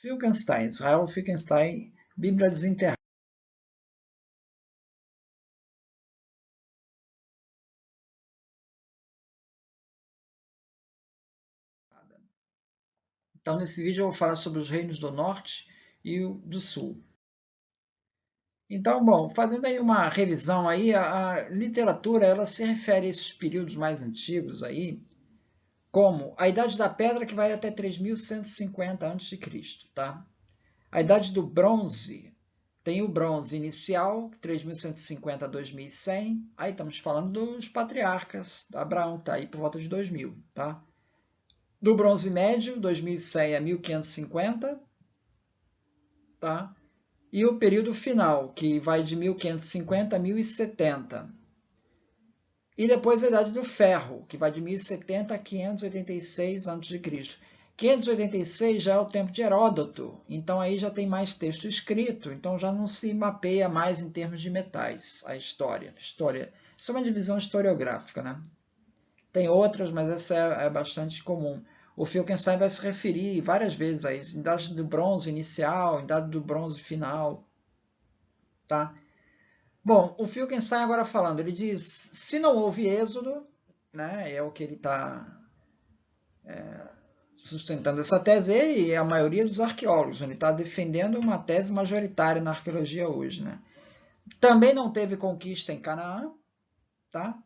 Filkenstein, Israel Filkenstein, Bíblia Desenterrada. Então, nesse vídeo eu vou falar sobre os reinos do Norte e o do Sul. Então, bom, fazendo aí uma revisão aí, a literatura ela se refere a esses períodos mais antigos aí, como a Idade da Pedra, que vai até 3150 a.C., tá? A Idade do Bronze, tem o bronze inicial, 3150 a 2100, aí estamos falando dos patriarcas, Abraão está aí por volta de 2000, tá? Do bronze médio, 2100 a 1550, tá? E o período final, que vai de 1550 a 1070. E depois a Idade do Ferro, que vai de 1070 a 586 a.C. 586 já é o tempo de Heródoto, então aí já tem mais texto escrito, então já não se mapeia mais em termos de metais a história. Isso é uma divisão historiográfica, né? Tem outras, mas essa é bastante comum. O Filkenstein vai se referir várias vezes a isso, Idade do Bronze inicial, Idade do Bronze final, tá? Bom, o Filkenstein agora falando, ele diz, se não houve êxodo, né, é o que ele está sustentando essa tese, ele e a maioria dos arqueólogos, ele está defendendo uma tese majoritária na arqueologia hoje, né? Também não teve conquista em Canaã, tá?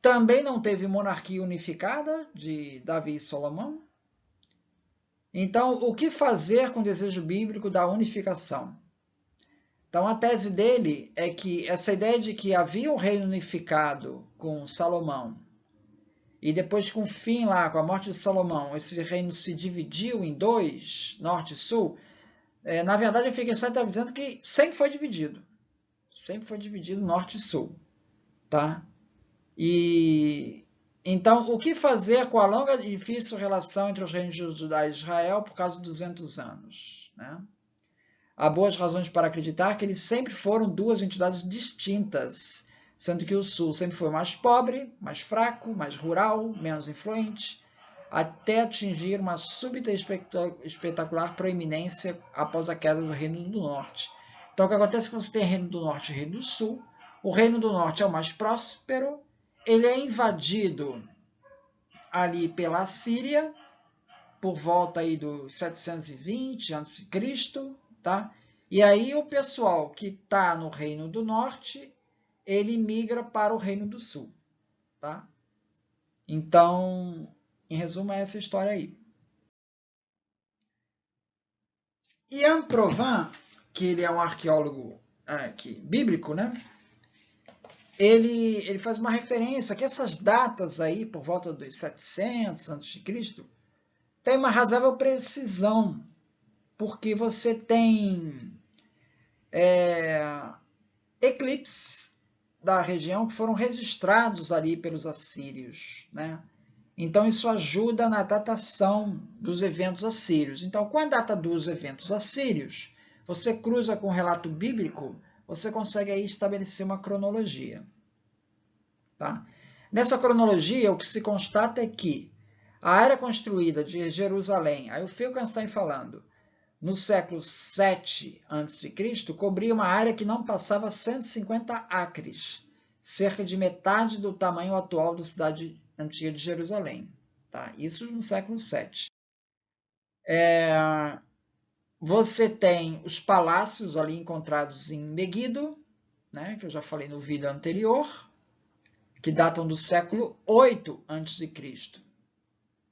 Também não teve monarquia unificada de Davi e Salomão. Então, o que fazer com o desejo bíblico da unificação? Então, a tese dele é que essa ideia de que havia um reino unificado com Salomão, e depois, com o fim lá, com a morte de Salomão, esse reino se dividiu em dois, norte e sul, na verdade, a Filkenstein está dizendo que sempre foi dividido. Sempre foi dividido norte e sul. Tá? E então, o que fazer com a longa e difícil relação entre os reinos de Judá e Israel por causa de 200 anos? Né? Há boas razões para acreditar que eles sempre foram duas entidades distintas, sendo que o Sul sempre foi mais pobre, mais fraco, mais rural, menos influente, até atingir uma súbita e espetacular proeminência após a queda do Reino do Norte. Então, o que acontece é que você tem o Reino do Norte e o Reino do Sul. O Reino do Norte é o mais próspero, ele é invadido ali pela Síria, por volta aí dos 720 a.C., tá? E aí o pessoal que está no Reino do Norte, ele migra para o Reino do Sul, tá? Então, em resumo, é essa história aí. Ian Provan, que ele é um arqueólogo bíblico, né? Ele faz uma referência que essas datas aí, por volta dos 700 a.C., tem uma razoável precisão, porque você tem eclipses da região que foram registrados ali pelos assírios, né? Então, isso ajuda na datação dos eventos assírios. Então, com a data dos eventos assírios, você cruza com o relato bíblico, você consegue aí estabelecer uma cronologia. Tá? Nessa cronologia, o que se constata é que a área construída de Jerusalém, aí o Filkenstein falando, no século 7 a.C., cobria uma área que não passava 150 acres, cerca de metade do tamanho atual da cidade antiga de Jerusalém. Tá? Isso no século 7. Você tem os palácios ali encontrados em Meguido, né, que eu já falei no vídeo anterior, que datam do século 8 a.C.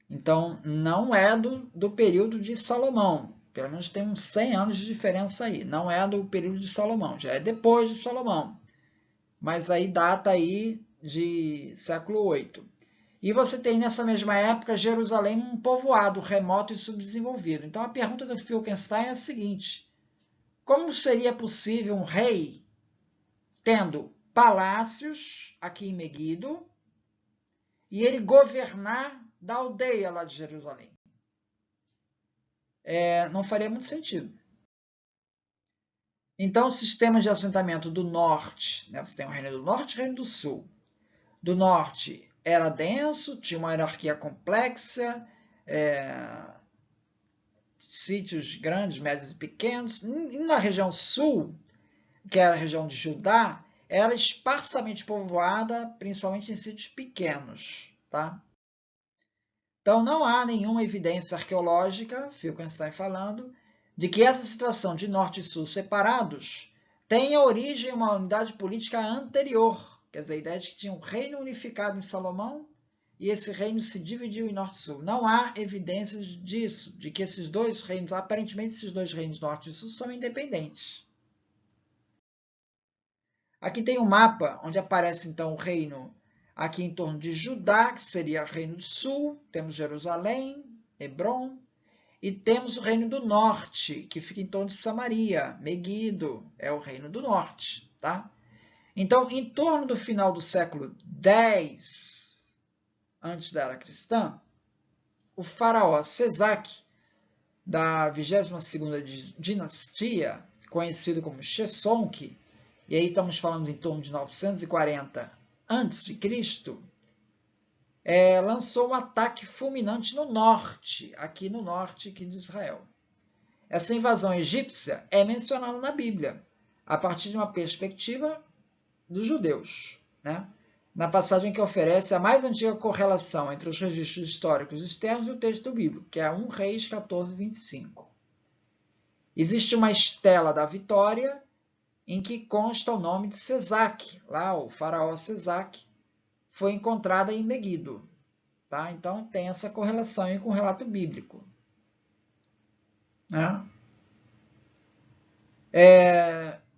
Então, não é do período de Salomão. Pelo menos tem uns 100 anos de diferença aí. Não é do período de Salomão, já é depois de Salomão. Mas aí data aí de século 8. E você tem nessa mesma época Jerusalém um povoado remoto e subdesenvolvido. Então a pergunta do Filkenstein é a seguinte: como seria possível um rei tendo palácios aqui em Meguido e ele governar da aldeia lá de Jerusalém? Não faria muito sentido. Então, o sistema de assentamento do norte, né, você tem o Reino do Norte e o Reino do Sul. Do norte era denso, tinha uma hierarquia complexa, sítios grandes, médios e pequenos. E na região sul, que era a região de Judá, era esparsamente povoada, principalmente em sítios pequenos. Tá? Então, não há nenhuma evidência arqueológica, Finkelstein falando, de que essa situação de norte e sul separados tenha origem em uma unidade política anterior. Quer dizer, a ideia de que tinha um reino unificado em Salomão e esse reino se dividiu em norte e sul. Não há evidências disso, de que esses dois reinos, aparentemente esses dois reinos, norte e sul, são independentes. Aqui tem um mapa onde aparece então o reino aqui em torno de Judá, que seria o reino do sul, temos Jerusalém, Hebrom, e temos o reino do norte, que fica em torno de Samaria, Meguido, é o reino do norte. Tá? Então, em torno do final do século X, antes da era cristã, o faraó Sesac, da 22ª dinastia, conhecido como Sheshonq, e aí estamos falando em torno de 940 a.C., lançou um ataque fulminante no norte, aqui de Israel. Essa invasão egípcia é mencionada na Bíblia, a partir de uma perspectiva dos judeus, né? Na passagem que oferece a mais antiga correlação entre os registros históricos externos e o texto bíblico, que é 1 Reis 14:25. Existe uma estela da vitória em que consta o nome de Sesac, lá o faraó Sesac, foi encontrada em Meguido. Tá? Então, tem essa correlação aí com o relato bíblico. Né?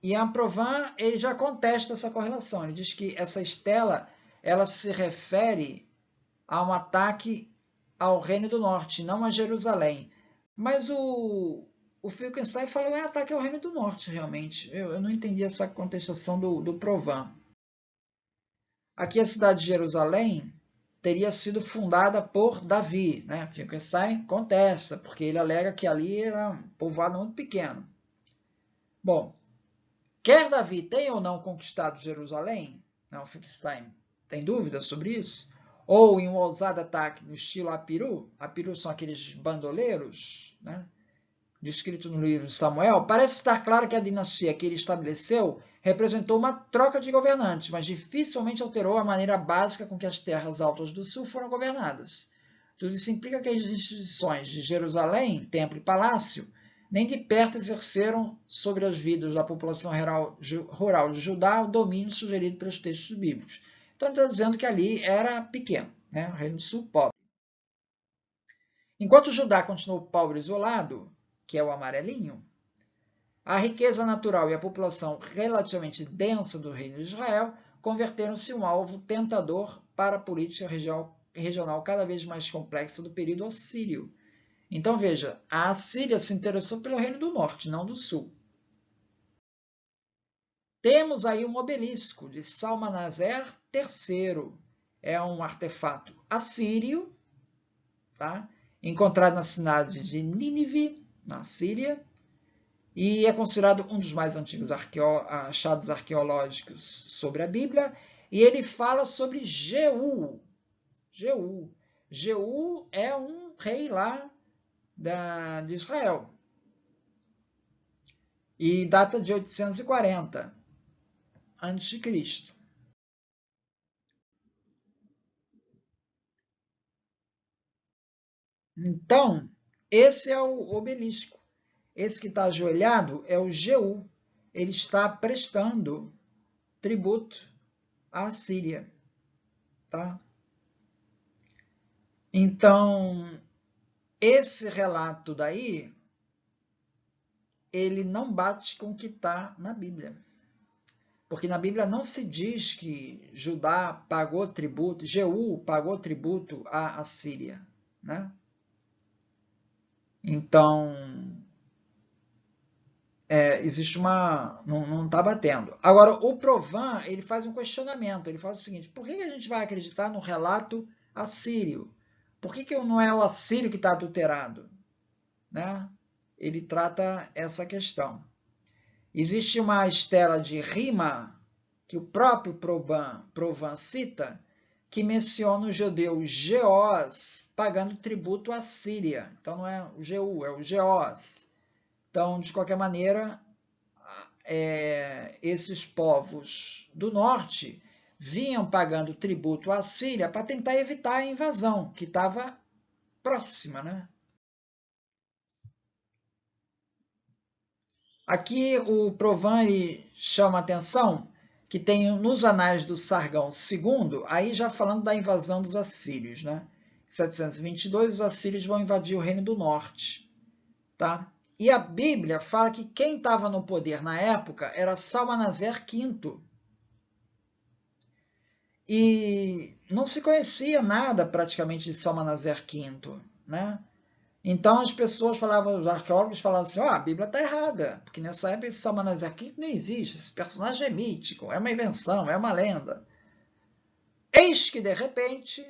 E Amprovan, ele já contesta essa correlação. Ele diz que essa estela ela se refere a um ataque ao Reino do Norte, não a Jerusalém. Mas o Finkelstein falou que é ataque ao Reino do Norte, realmente. Eu não entendi essa contestação do Provan. Aqui a cidade de Jerusalém teria sido fundada por Davi. Né? Finkelstein contesta, porque ele alega que ali era um povoado muito pequeno. Bom, quer Davi tenha ou não conquistado Jerusalém, não, Finkelstein tem dúvidas sobre isso, ou em um ousado ataque no estilo Apiru, Apiru são aqueles bandoleiros, né, descrito no livro de Samuel, parece estar claro que a dinastia que ele estabeleceu representou uma troca de governantes, mas dificilmente alterou a maneira básica com que as terras altas do sul foram governadas. Tudo isso implica que as instituições de Jerusalém, templo e palácio, nem de perto exerceram sobre as vidas da população rural de Judá o domínio sugerido pelos textos bíblicos. Então, ele está dizendo que ali era pequeno, né? O Reino do Sul pobre. Enquanto Judá continuou pobre e isolado, que é o amarelinho, a riqueza natural e a população relativamente densa do Reino de Israel converteram-se em um alvo tentador para a política regional cada vez mais complexa do período assírio. Então, veja, a Assíria se interessou pelo Reino do Norte, não do Sul. Temos aí um obelisco de Salmanaser III. É um artefato assírio, tá? Encontrado na cidade de Nínive, na Síria, e é considerado um dos mais antigos achados arqueológicos sobre a Bíblia, e ele fala sobre Jeú. Jeú é um rei lá de Israel. E data de 840 a.C. Então, esse é o obelisco. Esse que está ajoelhado é o Jeú. Ele está prestando tributo à Síria. Tá? Então, esse relato daí, ele não bate com o que está na Bíblia. Porque na Bíblia não se diz que Judá pagou tributo, Jeú pagou tributo à Assíria. Né? Então, existe uma... não está batendo. Agora, o Provan, ele faz um questionamento. Ele fala o seguinte, por que a gente vai acreditar no relato assírio? Por que não é o assírio que está adulterado? Né? Ele trata essa questão. Existe uma estela de Rima, que o próprio Provan cita, que menciona o judeu Geós pagando tributo à Síria. Então não é o Jeú, é o Geós. Então, de qualquer maneira, esses povos do norte vinham pagando tributo à Síria para tentar evitar a invasão, que estava próxima, né? Aqui o Provan chama a atenção que tem nos anais do Sargão II, aí já falando da invasão dos assírios, né? Em 722, os assírios vão invadir o Reino do Norte, tá? E a Bíblia fala que quem estava no poder na época era Salmanaser V. E não se conhecia nada praticamente de Salmanaser V, né? Então as pessoas falavam, os arqueólogos falavam assim, a Bíblia está errada, porque nessa época esse Salmanaser V nem existe, esse personagem é mítico, é uma invenção, é uma lenda. Eis que, de repente,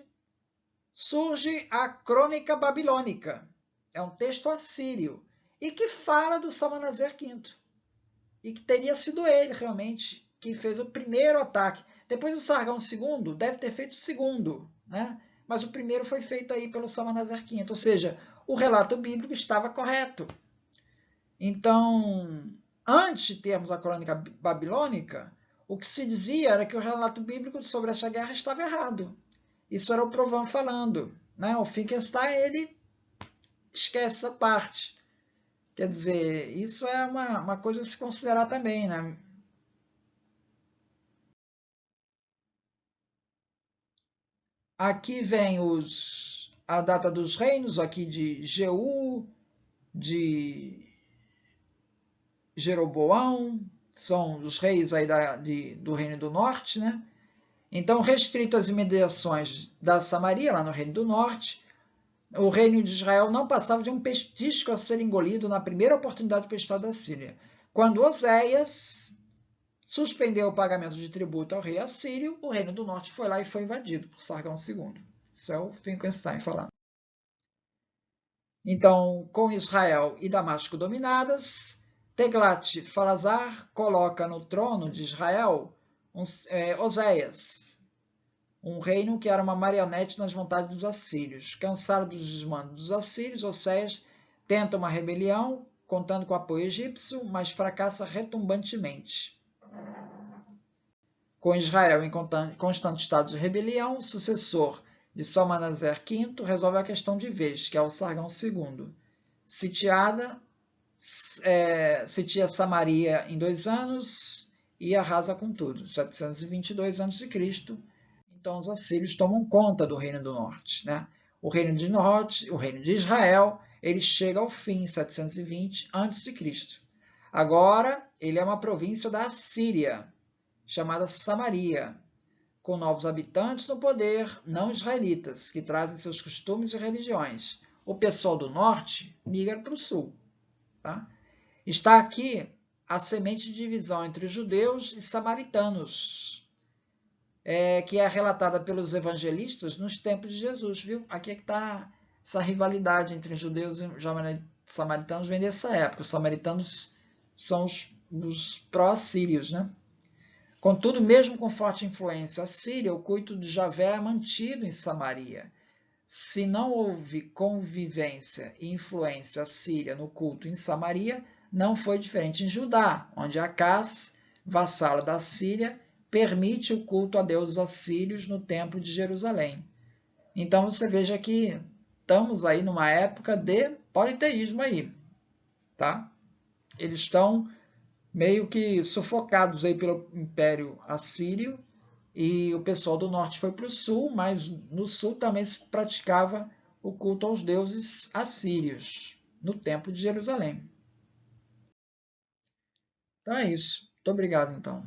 surge a Crônica Babilônica, é um texto assírio, e que fala do Salmanaser V, e que teria sido ele, realmente, que fez o primeiro ataque. Depois o Sargão II deve ter feito o segundo, né? Mas o primeiro foi feito aí pelo Salmanaser V, ou seja, o relato bíblico estava correto. Então, antes de termos a crônica babilônica, o que se dizia era que o relato bíblico sobre essa guerra estava errado. Isso era o Provan falando, né? O Finkelstein, ele esquece essa parte. Quer dizer, isso é uma coisa a se considerar também, né? Aqui vem a data dos reinos, aqui de Jeú, de Jeroboão, são os reis aí do Reino do Norte, né? Então, restrito às imediações da Samaria, lá no Reino do Norte, o reino de Israel não passava de um petisco a ser engolido na primeira oportunidade para o estado da Síria. Quando Oséias suspendeu o pagamento de tributo ao rei assírio, o Reino do Norte foi lá e foi invadido por Sargão II. Isso é o Finkelstein falando. Então, com Israel e Damasco dominadas, Teglat-Falazar coloca no trono de Israel Oséias, um reino que era uma marionete nas vontades dos assírios. Cansado dos desmandos dos assírios, Oséias tenta uma rebelião, contando com o apoio egípcio, mas fracassa retumbantemente. Com Israel em constante estado de rebelião, o sucessor de Salmanaser V resolve a questão de vez, que é o Sargão II. Sitia Samaria em 2 anos e arrasa com tudo, 722 a.C. Então os assírios tomam conta do Reino do Norte, né? O Reino do Norte, o Reino de Israel, ele chega ao fim em 720 a.C. Agora ele é uma província da Assíria, chamada Samaria, com novos habitantes no poder, não israelitas, que trazem seus costumes e religiões. O pessoal do norte migra para o sul. Tá? Está aqui a semente de divisão entre judeus e samaritanos, que é relatada pelos evangelistas nos tempos de Jesus. Viu? Aqui é que está essa rivalidade entre judeus e samaritanos, vem dessa época. Os samaritanos são os pró-assírios, né? Contudo, mesmo com forte influência assíria, o culto de Javé é mantido em Samaria. Se não houve convivência e influência assíria no culto em Samaria, não foi diferente em Judá, onde Acás, vassalo da Síria, permite o culto a deuses assírios no templo de Jerusalém. Então você veja que estamos aí numa época de politeísmo aí, tá? Eles estão meio que sufocados aí pelo Império Assírio, e o pessoal do norte foi para o sul, mas no sul também se praticava o culto aos deuses assírios, no Templo de Jerusalém. Então é isso. Muito obrigado, então.